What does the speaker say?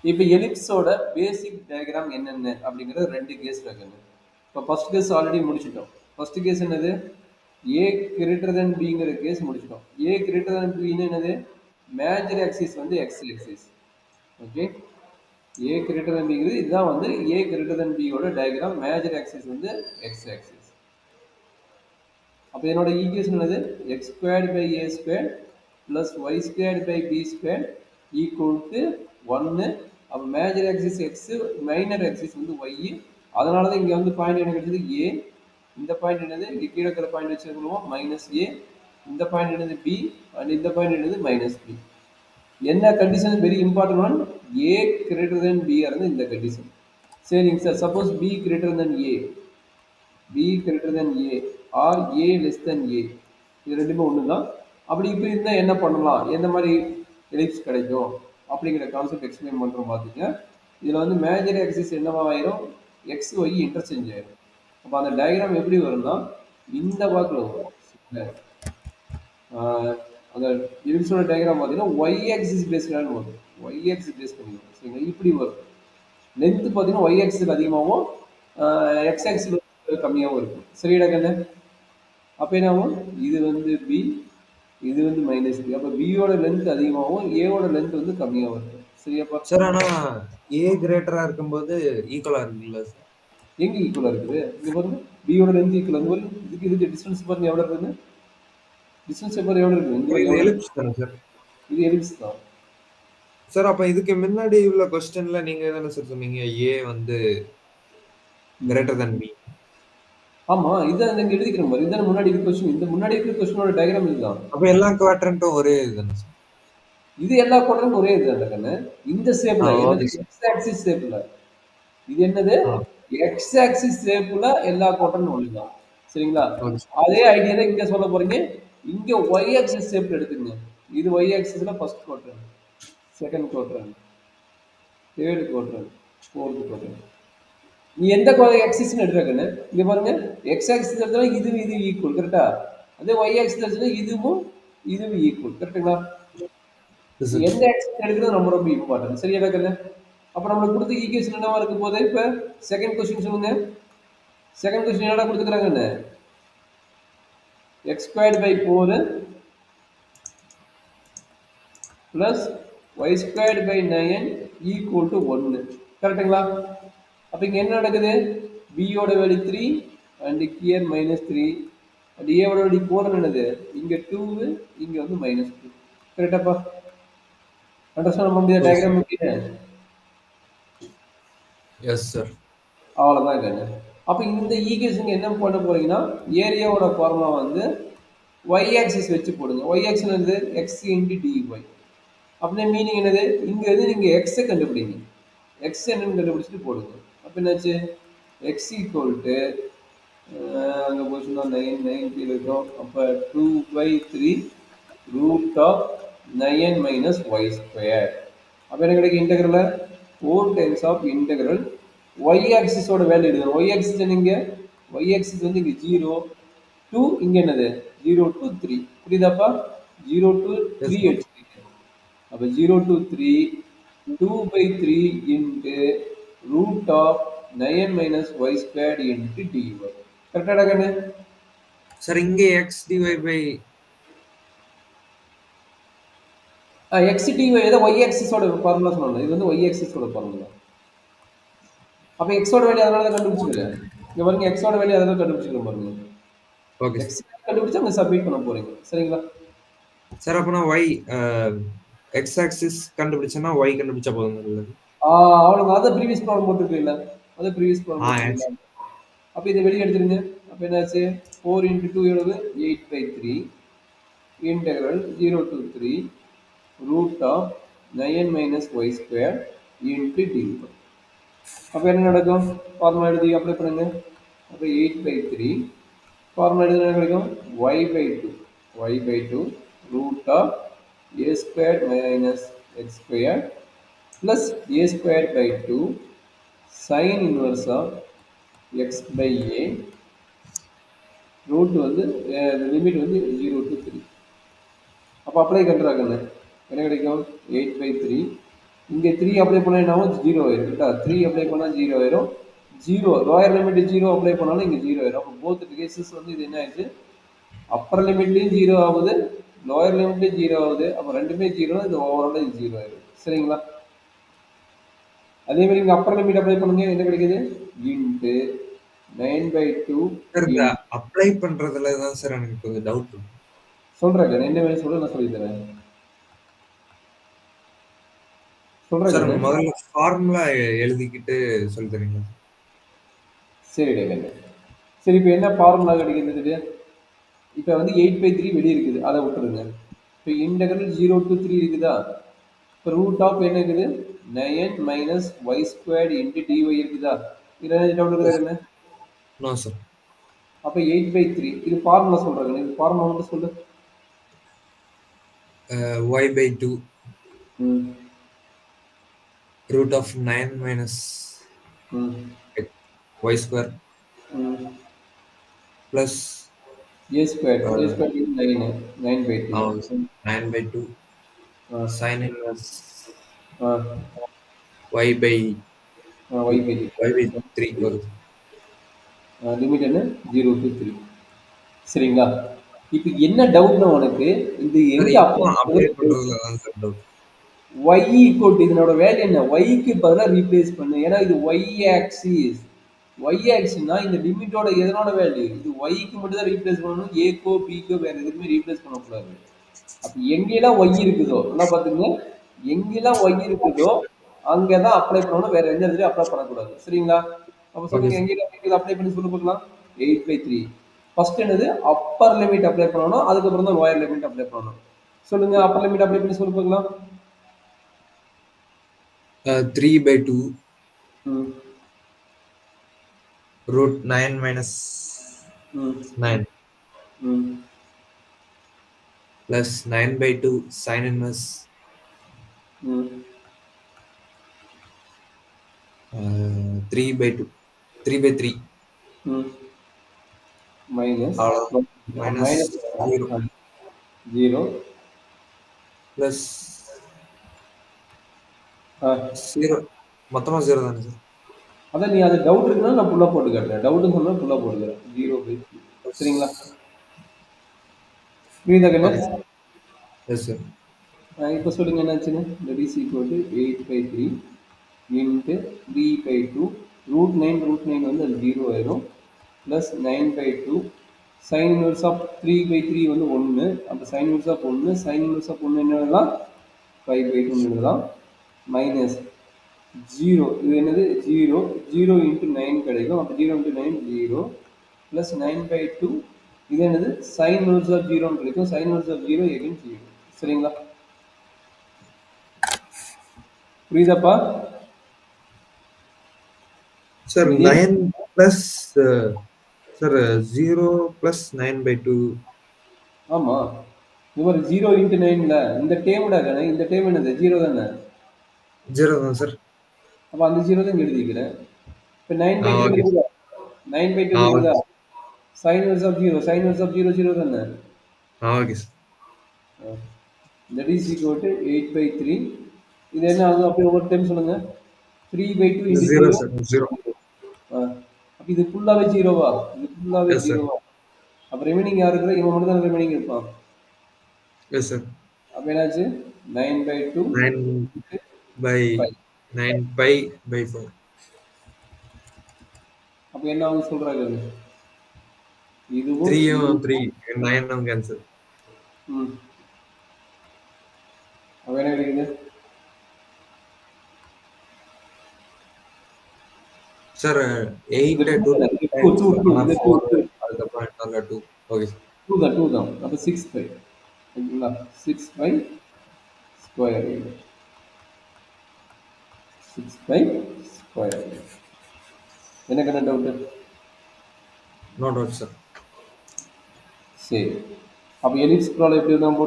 இப்போ எலிப்ஸோட பேசிக் டயக்ராம் என்னென்ன அப்படிங்கிறது ரெண்டு கேஸ் இருக்குங்க. இப்போ ஃபர்ஸ்ட் கேஸ் ஆல்ரெடி முடிச்சிட்டோம். ஃபர்ஸ்ட் கேஸ் என்னது? ஏ கிரேட்டர் தென் பிங்கிற கேஸ் முடிச்சிட்டோம். ஏ கிரேட்டர் தென் பின்னு என்னது? மேஜர் ஆக்சிஸ் வந்து x axis. Okay, a greater than பிங்கிறது இதுதான் வந்து ஏ கிரேட்டர் தென் பியோட டயக்ராம். மேஜர் ஆக்சிஸ் வந்து எக்ஸ் ஆக்சிஸ். அப்போ என்னோட ஈக்குவேஷன் என்னது? X squared by a square plus y squared by b square equal to 1. அப்போ major axis x, minor axis வந்து ஒய். அதனால தான் இங்கே வந்து பாயிண்ட் என்ன கிடைச்சது? ஏ. இந்த பாயிண்ட் என்னது? இங்கே கீழே இருக்கிற பாயிண்ட் வச்சு சொல்லுவோம் மைனஸ் ஏ. இந்த பாயிண்ட் என்னது? பி. அண்ட் இந்த பாயிண்ட் என்னது? Minus B. என்ன condition? Very important one. A greater than B இருந்து இந்த கண்டிஷன். சரிங்க sir. Suppose B greater than A, B greater than A or A less than A, இது ரெண்டுமே ஒன்று தான். அப்படி இப்படி இருந்தால் என்ன பண்ணலாம், எந்த மாதிரி எலிப்ஸ் கிடைக்கும் அப்படிங்கிற கான்செப்ட் எக்ஸ்பிளைன் பண்ணுறோம் பார்த்துங்க. இதில் வந்து மேஜர் ஆக்சிஸ் என்னவாயிரும்? எக்ஸ் ஒய் இன்டர்சேஞ்ச் ஆயிரும். அப்போ அந்த டயக்ராம் எப்படி வரும்னா இந்த வாக்கில் வரும். அந்த எலிப்ஸோட டயக்ராம் பார்த்தீங்கன்னா ஒய் ஆக்சிஸ் பேஸ்டான்னு வரும். ஒய் ஆக்சிஸ் பேஸ் பண்ணிடும். சரிங்களா? இப்படி வரும். லென்த் பார்த்தீங்கன்னா ஒய் ஆக்சிஸ் அதிகமாகவும் எக்ஸ் ஆக்சிஸ் கம்மியாகவும் இருக்கும். சரிடா கண்ணு? அப்போ என்ன ஆகும்? இது வந்து பி, இது வந்து மைனஸ் பி. அப்போ பியோட லென்த் அதிகமாகவும் ஏவோட லென்த் வந்து கம்மியாகவும் இருக்கும். சரியாப்பா சார்? ஆனா ஏ கிரேட்டரா இருக்கும்போது ஈக்குவலா இருக்குல்ல சார்? எங்க ஈக்குவலா இருக்குது? இங்க பாருங்க, பியோட லென்த் ஈக்குவல். அந்த மாதிரி இதுக்கு டிஸ்டன்ஸ் பாருங்க எவ்வளோ இருக்குதுன்னு. டிஸ்டன்ஸ் பாருங்க எவ்வளோ இருக்குது. இங்க பாருங்க இது எவ்வளோ இருக்கு. எலிப்ஸ் தானே சார்? இது எலிப்ஸ் தான் சார் அப்ப இதுக்கு முன்னாடி உள்ள கொஸ்டின்ல நீங்க தானே சார் சொன்னீங்க ஏ வந்து கிரேட்டர் than பி? ஆமா. இதான் இங்க எழுதிக்கிற மாதிரி. இதான் முன்னாடி இருக்கிற கொஸ்டின். இந்த முன்னாடி இருக்கிற கொஸ்டினோட டயக்ராம் இதுதான். அப்ப எல்லா குவாட்ரண்ட்டும் ஒரே இதுதானே சார்? இது எல்லா குவாட்ரண்ட் ஒரே இதுதான் கண்ணு. இந்த ஷேப்ல என்னது? Okay sir. எக்ஸ் ஆக்சிஸ் ஷேப்ல. இது என்னது? எக்ஸ் ஆக்சிஸ் ஷேப்ல எல்லா குவாட்ரண்ட் ஒன்று தான். சரிங்களா? Okay sir. அதே ஐடியா தான் இங்க சொல்ல போறீங்க. இங்க ஒய் ஆக்சிஸ் ஷேப்ல எடுத்துக்கங்க. இது ஒய் ஆக்சிஸ்ல first quadrant, second quadrant, third quadrant, fourth quadrant. நீ எந்த ஆக்சிஸ்னு எடுத்துக்கன்னு இங்க பாருங்க. எக்ஸ் ஆக்சிஸ் எடுத்தா இது ஈக்குவல். கரெக்டா? அதே ஒய் ஆக்சிஸ் எடுத்தா இதுவும் ஈக்குவல். கரெக்டுங்களா? Yes, sir. எந்த ஆக்சிஸ் எடுக்கிறது ரொம்ப ரொம்ப இம்பார்ட்டன்ட். சரியா கண்ணு? அப்ப நம்மளுக்கு கொடுத்த ஈக்குவேஷன் என்னவா இருக்கும் போது இப்ப செகண்ட் கொஸ்டின் சொல்லுங்க. செகண்ட் கொஸ்டின் என்னடா கொடுத்துக்கிறாங்கன்னு? X squared by 4 plus y squared by 9 equal to 1. கரெக்டுங்களா? அப்ப இங்க என்ன நடக்குது? பியோட வேல்யூ 3 அண்ட் கியர் மைனஸ் 3 அண்ட் ஏவோட வேல்யூ 4 என்னது? இங்க 2, இங்க வந்து மைனஸ் 2. கரெக்டாப்பா? அண்டர்ஸ்டாண்ட் பண்ண முடியாத Okay, sir. டயக்ராம் எப்படி? Yes, sir. அவ்வளோதான் கண்ணு. அப்போ இந்த ஈக்குவேஷன் என்ன பண்ண போறீங்கன்னா ஏரியாவோட ஃபார்முலா வந்து ஒய் ஆக்சிஸ் வச்சு போடுங்க. ஒய் ஆக்சிஸ் வந்து எக்ஸ் இன்டு டிஒய். அப்படின்னா மீனிங் என்னது? இங்க இருந்து நீங்க எக்ஸை கண்டுபிடிங்க. எக்ஸ் என்னன்னு கண்டுபிடிச்சிட்டு போடுங்க. அப்போ என்னாச்சு? எக்ஸ் ஈக்குவல் டு அங்கே போச்சுன்னா 9 கீழே இருக்கும். அப்போ 2/3 root of 9 minus Y square. அப்போ என்ன கிடைக்கும்? Integral 4 times of integral y ஆக்சிஸோட வேல்யூ எடுக்கணும். ஒய் ஆக்சிஸ் என்னங்க? ஒய் ஆக்சிஸ் வந்து இங்கே 0 2, இங்கே என்னது? 0 to 3. புரியுதாப்பா? 0 to Yes, 3 sir. எடுத்துக்கீங்க. அப்போ 0 to 3 2/3 into root of 9 minus Y square into dy. கரெக்டாடா கண்ணு? சார் இங்க x dy by x dy ஏதோ ஒய் ஆக்சிஸோட ஃபார்முலா சொன்னோம். இது வந்து ஒய் ஆக்சிஸோட ஃபார்முலா. அப்போ எக்ஸோட வேல்யூ அதனால தான் கண்டுபிடிச்சிருக்கேன். இங்க பாருங்க, எக்ஸோட வேல்யூ அதனால கண்டுபிடிச்சிருக்கேன் பாருங்க. ஓகே எக்ஸ் கண்டுபிடிச்சா அங்கே சப்மிட் பண்ண போறீங்க. சரிங்களா? சார்? அப்ப நான் y x ஆக்சிஸ் கண்டுபிடிச்சேன்னா y கண்டுபிடிச்சா போதும் இல்லது? அவ்வளோதான். அதை ப்ரீவியஸ் ப்ராப்ளம் போட்டுருக்கீங்களா? அதை ப்ரீவியஸ் ப்ராப்ளம் yes. போட்டுருக்கீங்களா? அப்போ இதை வெளியே எடுத்துருங்க. அப்போ என்னாச்சு? 4 இன்ட்டு 2 எவ்வளவு? 8/3 integral 0 to 3 root of 9 minus Y square into D. அப்போ என்ன நடக்கும்? ஃபார்முலா எழுதி அப்ளை பண்ணுங்க. அப்போ 8/3 ஃபார்முலா எழுதி என்ன கிடைக்கும்? y/2 y/2 root of a square minus X square plus a square by 2 sin inverse of x by a root வந்து லிமிட் வந்து 0 to 3. அப்போ அப்ளை பண்ணுறாங்கன்னு என்ன கிடைக்கும்? 8/3 இங்க 3 அப்ளை பண்ணா என்ன ஆகும்? 0 ஆயிரும். கரெக்ட்டா? 3 அப்ளை பண்ணா 0 ஆயிரும். 0 லோயர் லிமிட் 0 அப்ளை பண்ணாலும் இங்க 0 ஆயிரும். அப்ப போத் கேஸஸ் வந்து இது என்ன ஆயிடுச்சு? அப்பர் லிமிட்லயும் 0 ஆகுது. லோயர் லிமிட்லயும் 0 ஆகுது. அப்ப ரெண்டுமே 0 இது ஓவராலா இது 0 ஆயிரும். சரிங்களா? அதே மாதிரி இங்க அப்பர் லிமிட் அப்ளை பண்ணுங்க. என்ன கிடைக்குது? இன்டு 9/2 சார் இந்த இன் அப்ளை பண்றதுல தான் சார் எனக்கு கொஞ்சம் டவுட் இருக்கு. சொல்றேன். என்ன வேணும் சொல்லு நான் சொல்லி தரேன். சார் சொல்றேன். முதல்ல ஃபார்முலா எழுதிக்கிட்டு சொல்லி தரீங்களா? சரி டேகன். சரி இப்போ என்ன ஃபார்முலா கிடைக்குது? இப்போ வந்து 8/3 வெளியே இருக்குது. அதை விட்டுருங்க. இப்போ இன்டெகிரல் 0 to 3 இருக்குதா? இப்போ ரூட் ஆஃப் என்ன இருக்குது? 9 minus Y squared into DY இருக்குதா? இதில் டவுட் இருக்குதா என்ன? No sir. அப்போ 8/3 இது ஃபார்முலா சொல்கிறேங்க. இது ஃபார்முலா மட்டும் சொல்லு. y/2 ம் root of 9 minus ம் y square ம் plus A square A square 9 9/2 9/2 ஆ sin inverse ஆ y by ஆ 2 ஒய் பை y by 3 வருது. லிமிட் என்ன 0 to 3 சரிங்களா? இப்போ என்ன டவுட்னா உனக்கு இது சார் எங்க இப்போ அப்ளை அப்ளை பண்றது? பண்றதுல தான் sir doubt. y equal to இதனோட வேல்யூ என்ன? yக்கு பதிலா ரீப்ளேஸ் பண்ணு. ஏன்னா இது y ஆக்சிஸ். y ஆக்சிஸ்னா இந்த லிமிட்டோட எதனோட வேல்யூ? இது yக்கு மட்டும் தான் ரீப்ளேஸ் பண்ணணும். ஏக்கோ பிக்கோ வேற எதுக்குமே ரீப்ளேஸ் பண்ணக்கூடாது. அப்ப எங்கெல்லாம் y இருக்குதோ நல்லா பாத்துங்க. எங்கெல்லாம் y இருக்குதோ அங்கதான் அப்ளை பண்ணணும். வேற எந்த இடத்துலயும் அப்ளை பண்ணக்கூடாது. சரிங்களா? அப்ப ஓகே சொல்லுங்க சார். எங்கெல்லாம் இருக்குது அப்ளை பண்ணி சொல்லு பார்க்கலாம். 8/3 ஃபர்ஸ்ட் என்னது அப்பர் லிமிட் அப்ளை பண்ணணும். அதுக்கப்புறம் தான் லோயர் லிமிட் அப்ளை பண்ணணும். சொல்லுங்க அப்பர் லிமிட் அப்ளை பண்ணி சொல்லு பார்க்கலாம். 3/2 ம் root 9 minus ம் 9 ம் plus 9/2 sin inverse ம் 3/2 3/3 ம் minus minus minus 0 zero plus ஆ 0 மொத்தமா 0 தானே சார்? அதான் நீ அது டவுட் இருக்குன்னா நான் ஃபுல்லாக போட்டு காட்டுறேன். டவுட்னு சொன்னா ஃபுல்லாக போட்டுக்கிறேன். 0/3 சரிங்களா? புரியுதா கண்ணு? Okay sir. Yes sir. இப்போ சொல்லுங்க என்னாச்சுன்னு. That is equal to 8/3 into 3/2 root 9 வந்து அது 0 ஆயிரும் ப்ளஸ் 9/2 சைன் இன்வர்ஸ் ஆஃப் 3/3 வந்து 1. அப்போ sine inverse of 1 sine inverse of 1 என்ன எழுதலாம்? 5/2 எழுதலாம் மைனஸ் 0 இது என்னது 0 இன்ட்டு 9 கிடைக்கும். அப்போ 0 இன்ட்டு 9 0 ப்ளஸ் 9/2 இது என்னது சைன் இன்வர்ஸ் ஆஃப் 0 கிடைக்கும். சைன் இன்வர்ஸ் ஆஃப் 0 எகைன் 0 சரிங்களா? புரியுதாப்பா? சார் இதே 9 பிளஸ் சார் 0 பிளஸ் 9/2 ஆமா இது மாதிரி 0 இன்ட்டு 9ல இந்த டேர்ம்டா தானே இந்த டேர்ம் என்னது 0 தானே? 0 தான் சார். அப்போ அந்த 0 தான் இங்க எழுதிக்கிறேன். இப்போ 9/2 ஓகே இருக்குதா? 9/2 ஓகே இருக்குதா? Sine inverse of 0 sine inverse of 0 0 தானே? Okay sir. That is equal to 8/3 இது என்ன ஆகும்? அப்படியே ஒவ்வொரு டைம் சொல்லுங்க. 3/2 இன்ட்டு 0 0 சார் 0. அப்போ இது ஃபுல்லாவே ஜீரோவா? இது ஃபுல்லாவே எஸ் சார். ஜீரோவா? அப்போ ரிமைனிங் யார் இருக்கிற? இவன் மட்டும் தான் ரிமைனிங் இருப்பான். Yes sir. அப்போ என்னாச்சு 9/2 9 by 5 9 pi by 4. அப்போ என்ன ஆகும் சொல்றாங்க இதுவும் 3 3 9 கேன்சல். ம் அப்போ என்ன கிடைக்குது? சார் இது 8 2 times ஆனா 4 அதுக்கப்புறம் இன்னொரு 2. Okay sir. 2 தான் அப்போ 6/5 ஓகேங்களா? 6/5 ஸ்கொயர் 6/5 ஸ்கொயர் என்ன கண்ண டவுட்டு? No doubt sir. சரி அப்போ எலிப்ஸ் ப்ராப்ளம் எப்படி தான்